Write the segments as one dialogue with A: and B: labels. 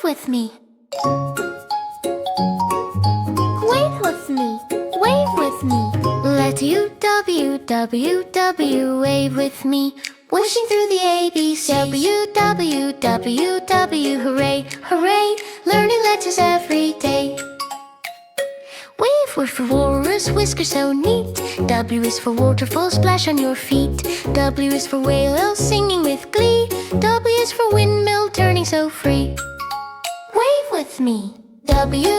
A: with me. Wave with me, wave with me. Let you W, wave with me. Whooshing through the ABCs. W, hooray, hooray. Learning letters every day. Wave for Walrus, whiskers so neat. W is for waterfall, splash on your feet. W is for whale, singing with glee. W is for windmill, turning so free. Wave with me. W,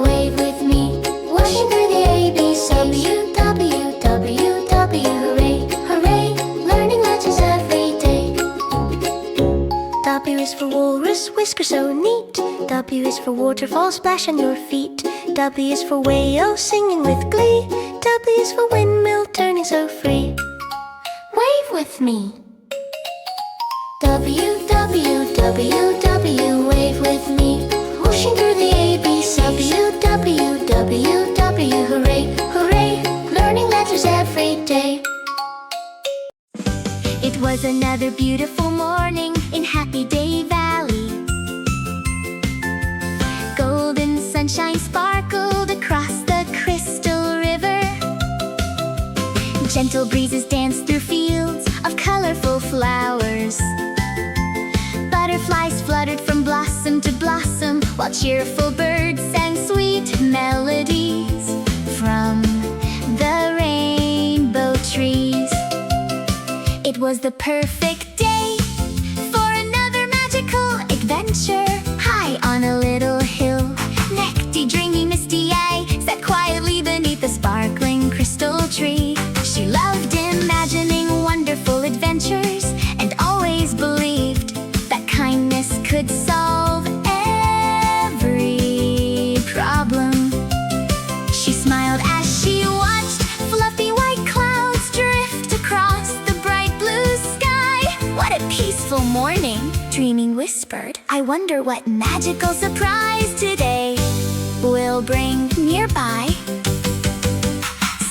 A: wave with me. Whooshing through the ABCs. W, hooray, hooray. Learning letters every day. W is for walrus, whiskers so neat. W is for waterfall, splash on your feet. W is for whale, singing with glee. W is for windmill, turning so free. Wave with me. W, wave with me. Whooshing through the ABCs. W, hooray, hooray. Learning letters every day. It was another beautiful morning in Happy Day Valley. Golden sunshine sparkled across the crystal river. Gentle breezes danced through fields of colorful flowers. Butterflies fluttered from blossom to blossom, while cheerful birds sang sweet melodies from the rainbow trees. It was the perfect day for another magical adventure. High on a little hill, Necty, dreamy, misty-eye sat quietly beneath a sparkling crystal tree. She loved imagining wonderful adventures and always believed that kindness could solve every problem. She smiled as she watched fluffy white clouds drift across the bright blue sky. What a peaceful morning, Dreaming whispered. I wonder what magical surprise today will bring nearby.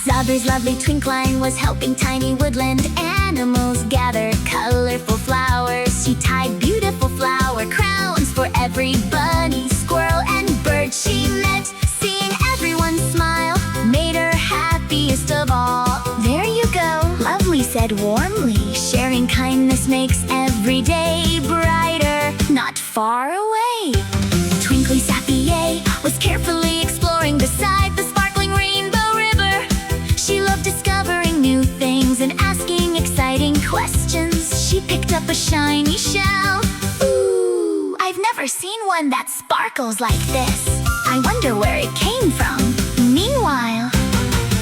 A: Zabu's lovely twinkline was helping tiny woodland animals gather colorful flowers. She tied beautiful flower crowns for every bunny, squirrel, and bird she met. Seeing everyone smile made her happiest of all. There you go, Lovely said warmly. Sharing kindness makes every day brighter, not far away. Twinkly Sappy was carefully exploring beside the sparkling rainbow river. She loved discovering new things and asking exciting questions. She picked up a shiny shell. Ooh, I've never seen one that sparkles like this. I wonder where it came from. Meanwhile,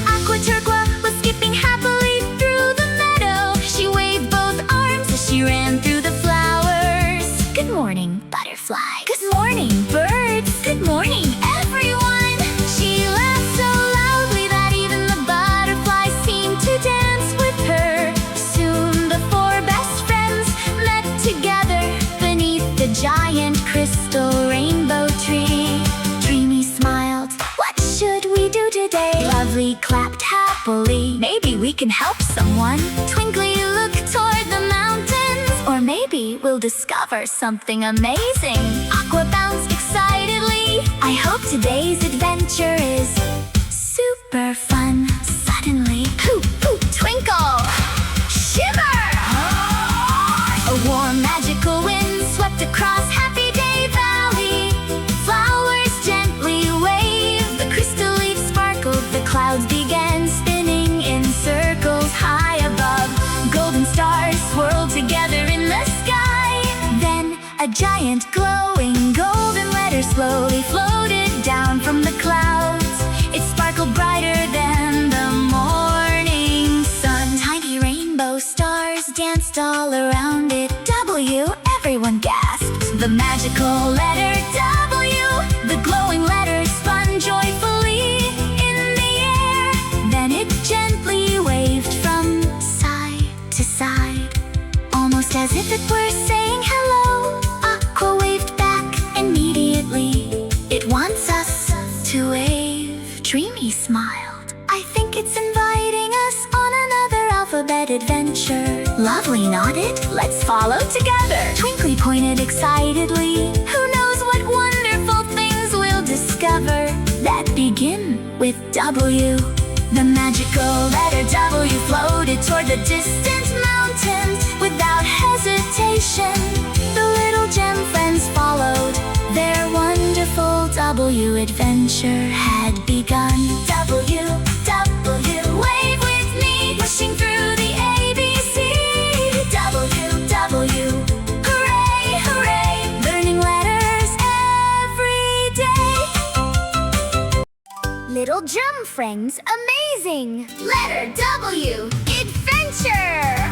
A: Aqua Turqua was skipping happily through the meadow. She waved both arms as she ran through the flowers. Good morning, butterfly. Good morning, birds. Good morning, everyone. She laughed so loudly that even the butterflies seemed to dance with her. Soon the four best friends met together beneath the giant crystal rainbow tree. Dreamy smiled. What should we do today? Lovely clapped happily. Maybe we can help someone. Twinkly looked toward the mountains. Or maybe we'll discover something amazing. Aqua bounced excitedly. I hope today's adventure is super fun. Suddenly, poof, poof, twinkle, shimmer! A warm magical wind swept across Happy Day Valley. Flowers gently waved, the crystal leaves sparkled, the clouds began spinning in circles high above. Golden stars swirled together in the sky. Then a giant glowing golden letter slowly floated down from the clouds. It sparkled brighter than the morning sun. Tiny rainbow stars danced all around it. W, everyone gasped. The magical letter W. The glowing letter spun joyfully in the air. Then it gently waved from side to side, almost as if it were saying hello. Aqua waved back immediately. It wants us to wave. Dreamy smiled. I think it's inviting us on another alphabet adventure. Lovely nodded. Let's follow together. Twinkly pointed excitedly. Who knows what wonderful things we'll discover that begin with W. The magical letter W floated toward the distant mountains without hesitation. The little gem friends followed. Their wonderful W adventure had begun. W, W, wave with me, whooshing through the ABC. W, W, hooray, hooray, learning letters every day. Little gem friends, amazing! Letter W, adventure!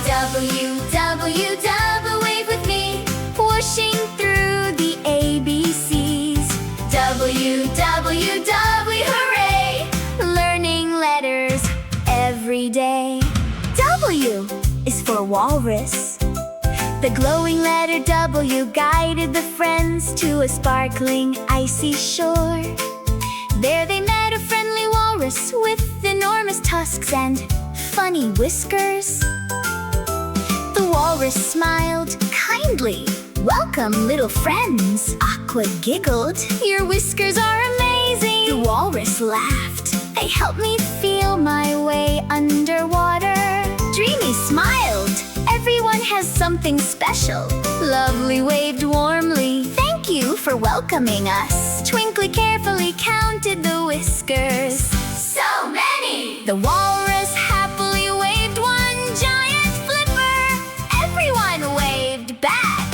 A: W, W, W, wave with me, whooshing through the ABCs. W, W, W, hooray! Learning letters every day. W is for walrus. The glowing letter W guided the friends to a sparkling, icy shore. There they met a friendly walrus with enormous tusks and funny whiskers. The walrus smiled kindly. Welcome, little friends. Aqua giggled. Your whiskers are amazing. The walrus laughed. They helped me feel my way underwater. Dreamy smiled. Everyone has something special. Lovely waved warmly. Thank you for welcoming us. Twinkly carefully counted the whiskers. So many! The walrus happily waved one giant flipper. Everyone waved back.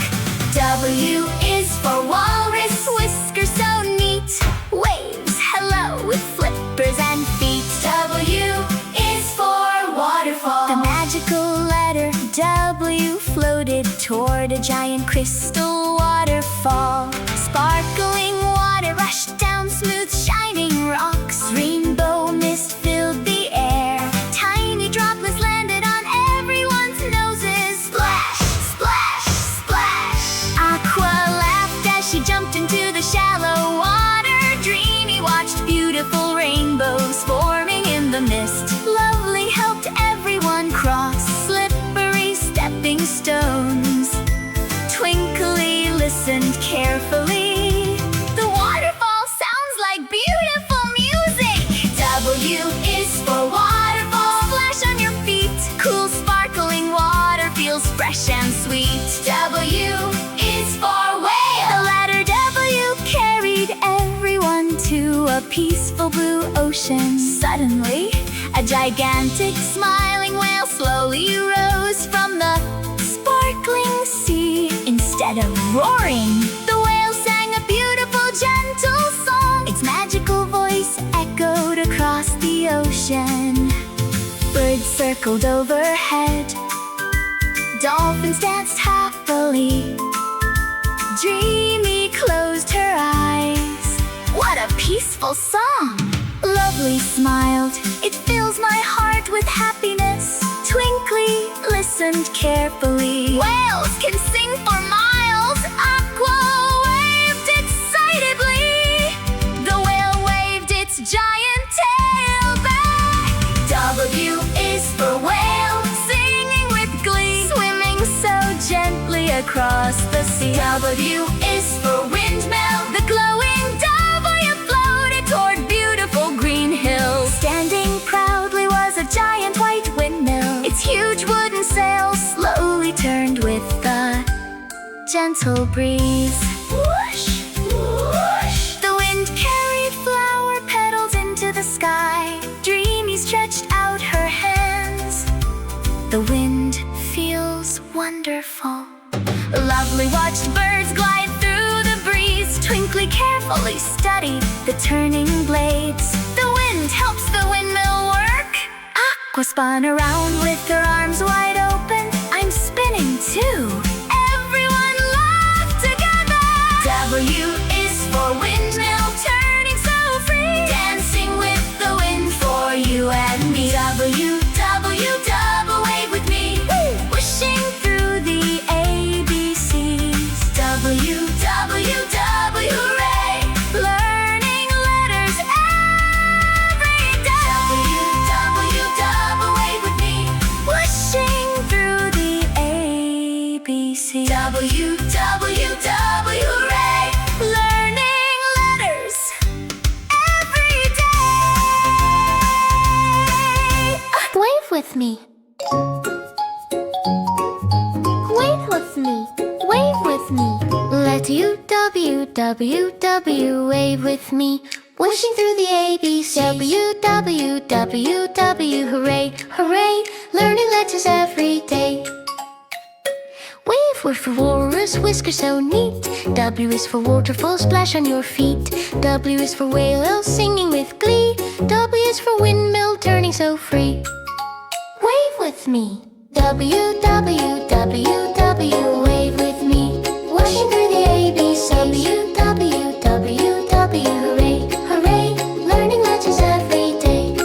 A: W is for walrus, whiskers so neat. Waves hello with flippers and feet. W is for waterfall. The magical letter W floated toward a giant crystal waterfall. Sparkling water rushed down smooth shining rocks. Rainbow mist filled the air. Tiny droplets landed on everyone's noses. Splash, splash, splash. Aqua laughed as she jumped into the shallow water. Dreamy watched beautiful rainbows forming in the mist. Lovely helped everyone cross slippery stepping stones. Twinkly listened carefully. The waterfall sounds like beautiful music. W is for waterfall. Splash on your feet. Cool sparkling water feels fresh and sweet. W is for whale. The letter W carried everyone to a peaceful blue ocean. Suddenly, a gigantic smiling whale slowly rose from the sparkling sea. Instead of roaring, the whale sang a beautiful, gentle song. Its magical voice echoed across the ocean. Birds circled overhead. Dolphins danced happily. Dreamy closed her eyes. What a peaceful song! Lovely smiled. It fills my heart with happiness. Twinkly listened carefully. Whales can sing for miles. Aqua waved excitedly. The whale waved its giant tail back. W is for whale, singing with glee, swimming so gently across the sea. W is for windmill. The glowing W floated toward beautiful green hills. Standing proudly was a giant white windmill. Its huge wooden sails slowly turned with the gentle breeze. Whoosh, whoosh. The wind carried flower petals into the sky. Dreamy stretched out her hands. The wind feels wonderful. Lovely watched birds glide through the breeze. Twinkly carefully studied the turning blades. The wind helps the windmill work. Aqua spun around with her arms wide open. I'm spinning too. Everyone laughed together. W is for windmill, turning so free. Dancing with the wind for you and me. W, W, W, wave with me. Whooshing through the ABCs. W, W, W, hooray! Learning letters every day. W, W, W, wave with me. Whooshing through me. Let U, W, W, W, wave with me. Whooshing through the ABCs. W, W, W, W, hooray, hooray. Learning letters every day. Wave word for walrus, whiskers so neat. W is for waterfall, splash on your feet. W is for whale, singing with glee. W is for windmill, turning so free. Wave with me. W, W, W, W, wave with me. Whooshing through the ABCs. W, W, W, W, hooray, hooray. Learning letters every day.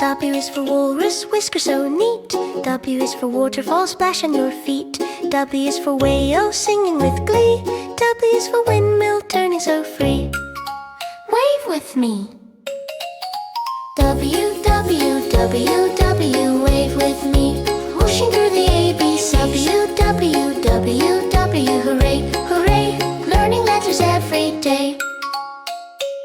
A: W is for walrus, whiskers so neat. W is for waterfall, splash on your feet. W is for whale, singing with glee. W is for windmill, turning so free. Wave with me. W, W, W, W.